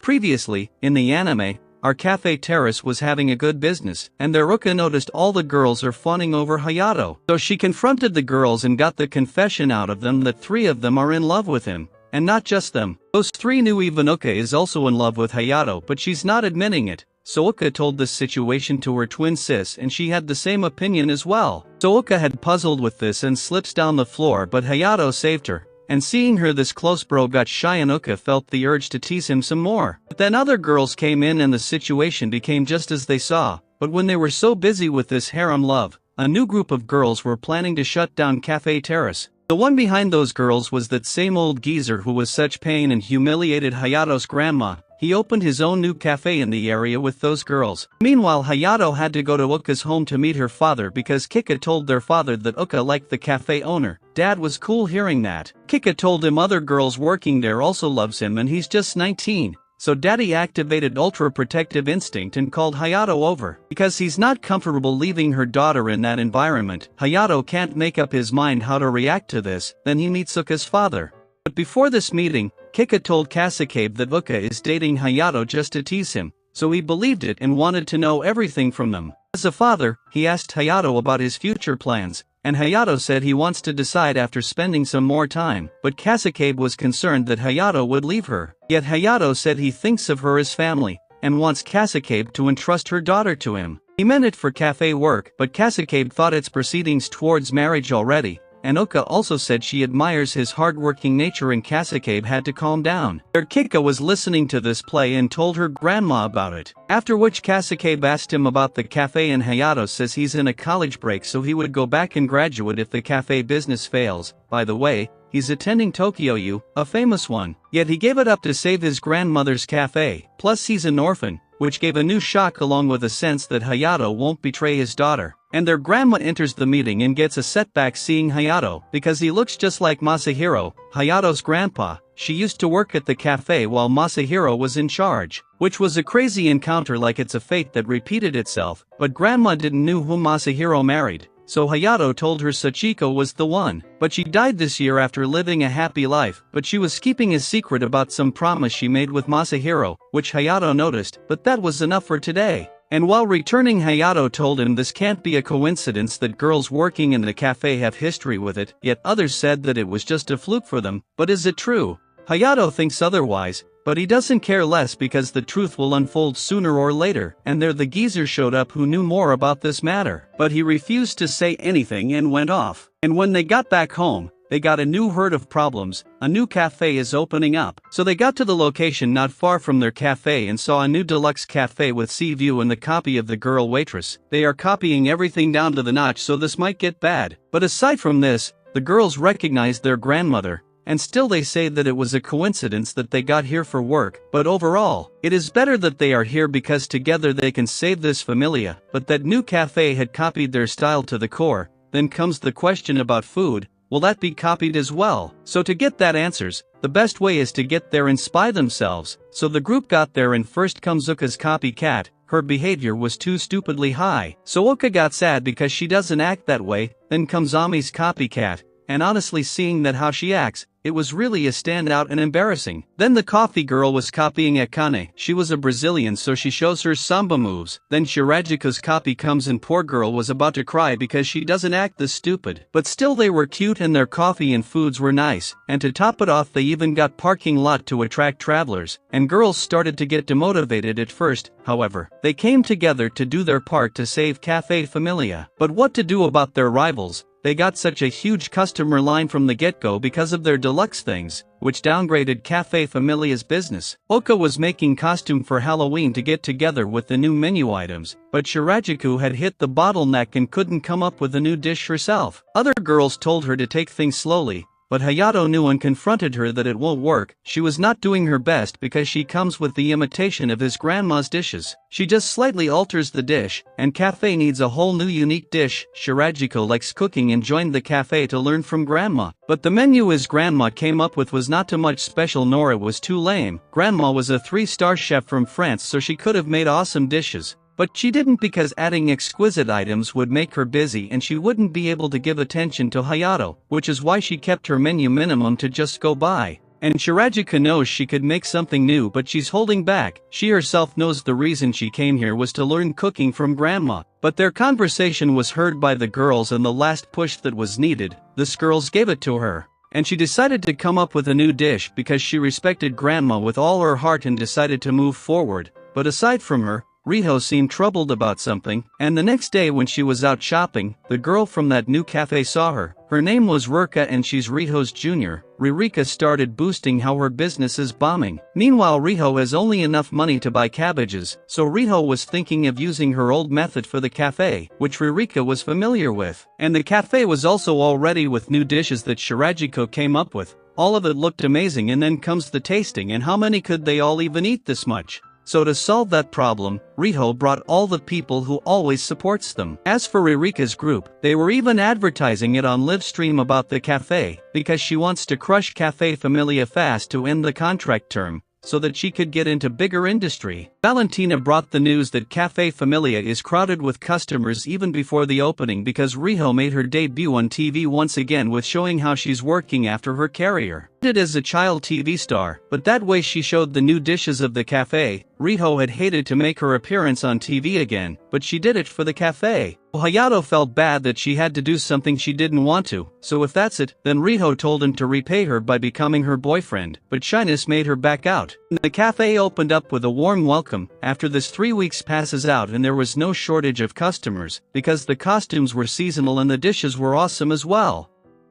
Previously, in the anime, our cafe terrace was having a good business, and there Uka noticed all the girls are fawning over Hayato. So she confronted the girls and got the confession out of them that 3 of them are in love with him. And not just them. Those 3 knew even Uka is also in love with Hayato, but she's not admitting it. So Uka told this situation to her twin sis and she had the same opinion as well. So Uka had puzzled with this and slips down the floor, but Hayato saved her. And seeing her this close, bro got shy and Uka felt the urge to tease him some more. But then other girls came in and the situation became just as they saw. But when they were so busy with this harem love, a new group of girls were planning to shut down Cafe Terrace. The one behind those girls was that same old geezer who was such pain and humiliated Hayato's grandma. He opened his own new cafe in the area with those girls. Meanwhile, Hayato had to go to Uka's home to meet her father because Kika told their father that Uka liked the cafe owner. Dad was cool hearing that. Kika told him other girls working there also loves him and he's just 19. So Daddy activated ultra-protective instinct and called Hayato over. Because he's not comfortable leaving her daughter in that environment, Hayato can't make up his mind how to react to this, then he meets Uka's father. But before this meeting, Kika told Kasakabe that Uka is dating Hayato just to tease him, so he believed it and wanted to know everything from them. As a father, he asked Hayato about his future plans, and Hayato said he wants to decide after spending some more time, but Kasakabe was concerned that Hayato would leave her. Yet Hayato said he thinks of her as family, and wants Kasakabe to entrust her daughter to him. He meant it for cafe work, but Kasakabe thought it's proceedings towards marriage already. And Uka also said she admires his hardworking nature and Kasakabe had to calm down. Their Kika was listening to this play and told her grandma about it. After which Kasakabe asked him about the cafe and Hayato says he's in a college break so he would go back and graduate if the cafe business fails. By the way, he's attending Tokyo U, a famous one. Yet he gave it up to save his grandmother's cafe. Plus he's an orphan, which gave a new shock along with a sense that Hayato won't betray his daughter. And their grandma enters the meeting and gets a setback seeing Hayato because he looks just like Masahiro, Hayato's grandpa. She used to work at the cafe while Masahiro was in charge, which was a crazy encounter like it's a fate that repeated itself, but grandma didn't know who Masahiro married. So Hayato told her Sachiko was the one, but she died this year after living a happy life, but she was keeping a secret about some promise she made with Masahiro, which Hayato noticed, but that was enough for today. And while returning, Hayato told him this can't be a coincidence that girls working in the cafe have history with it, yet others said that it was just a fluke for them, but is it true? Hayato thinks otherwise, but he doesn't care less because the truth will unfold sooner or later, and there the geezer showed up who knew more about this matter. But he refused to say anything and went off. And when they got back home, they got a new herd of problems. A new cafe is opening up. So they got to the location not far from their cafe and saw a new deluxe cafe with sea view and the copy of the girl waitress. They are copying everything down to the notch, so this might get bad. But aside from this, the girls recognized their grandmother. And still they say that it was a coincidence that they got here for work, but overall, it is better that they are here because together they can save this familia. But that new cafe had copied their style to the core. Then comes the question about food. Will that be copied as well? So to get that answers, the best way is to get there and spy themselves. So the group got there and first comes Uka's copycat. Her behavior was too stupidly high. So Uka got sad because she doesn't act that way. Then comes Ami's copycat. And honestly, seeing that how she acts, it was really a standout and embarrassing. Then the coffee girl was copying Akane. She was a Brazilian, so she shows her samba moves. Then Shirajiku's copy comes and poor girl was about to cry because she doesn't act this stupid. But still they were cute and their coffee and foods were nice. And to top it off, they even got parking lot to attract travelers. And girls started to get demotivated at first. However, they came together to do their part to save Cafe Familia. But what to do about their rivals? They got such a huge customer line from the get-go because of their deluxe things, which downgraded Cafe Familia's business. Uka was making costume for Halloween to get together with the new menu items, but Shirajiku had hit the bottleneck and couldn't come up with a new dish herself. Other girls told her to take things slowly, but Hayato knew and confronted her that it won't work. She was not doing her best because she comes with the imitation of his grandma's dishes. She just slightly alters the dish, and Cafe needs a whole new unique dish. Shirajiko likes cooking and joined the cafe to learn from grandma. But the menu his grandma came up with was not too much special nor it was too lame. Grandma was a 3-star chef from France, so she could have made awesome dishes. But she didn't because adding exquisite items would make her busy and she wouldn't be able to give attention to Hayato, which is why she kept her menu minimum to just go by. And Shirajika knows she could make something new, but she's holding back. She herself knows the reason she came here was to learn cooking from grandma. But their conversation was heard by the girls, and the last push that was needed, the girls gave it to her. And she decided to come up with a new dish because she respected grandma with all her heart and decided to move forward. But aside from her, Riho seemed troubled about something, and the next day when she was out shopping, the girl from that new cafe saw her. Her name was Rurka and she's Riho's junior. Ririka started boasting how her business is booming. Meanwhile, Riho has only enough money to buy cabbages, so Riho was thinking of using her old method for the cafe, which Ririka was familiar with. And the cafe was also all ready with new dishes that Shirajiko came up with. All of it looked amazing, and then comes the tasting, and how many could they all even eat this much? So to solve that problem, Riho brought all the people who always supports them. As for Ririka's group, they were even advertising it on live stream about the cafe, because she wants to crush Café Familia fast to end the contract term, so that she could get into bigger industry. Valentina brought the news that Café Familia is crowded with customers even before the opening, because Riho made her debut on TV once again with showing how she's working after her career. As a child TV star, but that way she showed the new dishes of the cafe. Riho had hated to make her appearance on TV again, but she did it for the cafe. Hayato felt bad that she had to do something she didn't want to, so if that's it, then Riho told him to repay her by becoming her boyfriend, but shyness made her back out. The cafe opened up with a warm welcome. After this 3 weeks passes out and there was no shortage of customers, because the costumes were seasonal and the dishes were awesome as well.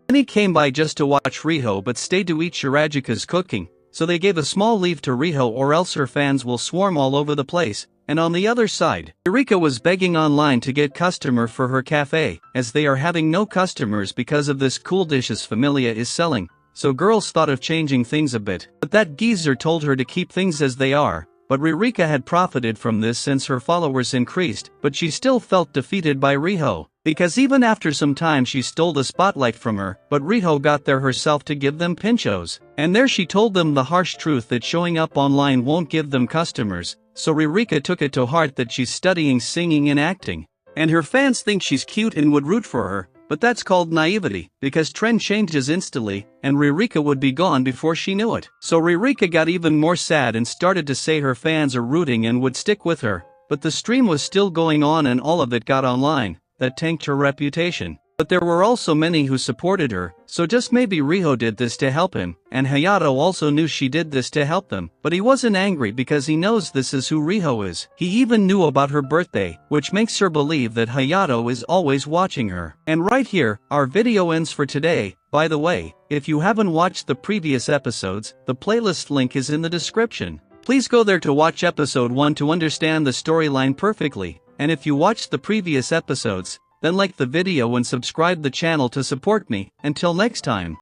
Many came by just to watch Riho but stayed to eat Shirajika's cooking, so they gave a small leave to Riho or else her fans will swarm all over the place. And on the other side, Ririka was begging online to get customer for her cafe, as they are having no customers because of this cool dishes Familia is selling, so girls thought of changing things a bit. But that geezer told her to keep things as they are. But Ririka had profited from this since her followers increased, but she still felt defeated by Riho, because even after some time she stole the spotlight from her, but Riho got there herself to give them pinchos. And there she told them the harsh truth that showing up online won't give them customers, so Ririka took it to heart that she's studying singing and acting. And her fans think she's cute and would root for her, but that's called naivety, because trend changes instantly, and Ririka would be gone before she knew it. So Ririka got even more sad and started to say her fans are rooting and would stick with her, but the stream was still going on and all of it got online. That tanked her reputation. But there were also many who supported her, so just maybe Riho did this to help him, and Hayato also knew she did this to help them, but he wasn't angry because he knows this is who Riho is. He even knew about her birthday, which makes her believe that Hayato is always watching her. And right here, our video ends for today. By the way, if you haven't watched the previous episodes, the playlist link is in the description. Please go there to watch episode 1 to understand the storyline perfectly, and if you watched the previous episodes, then like the video and subscribe the channel to support me. Until next time.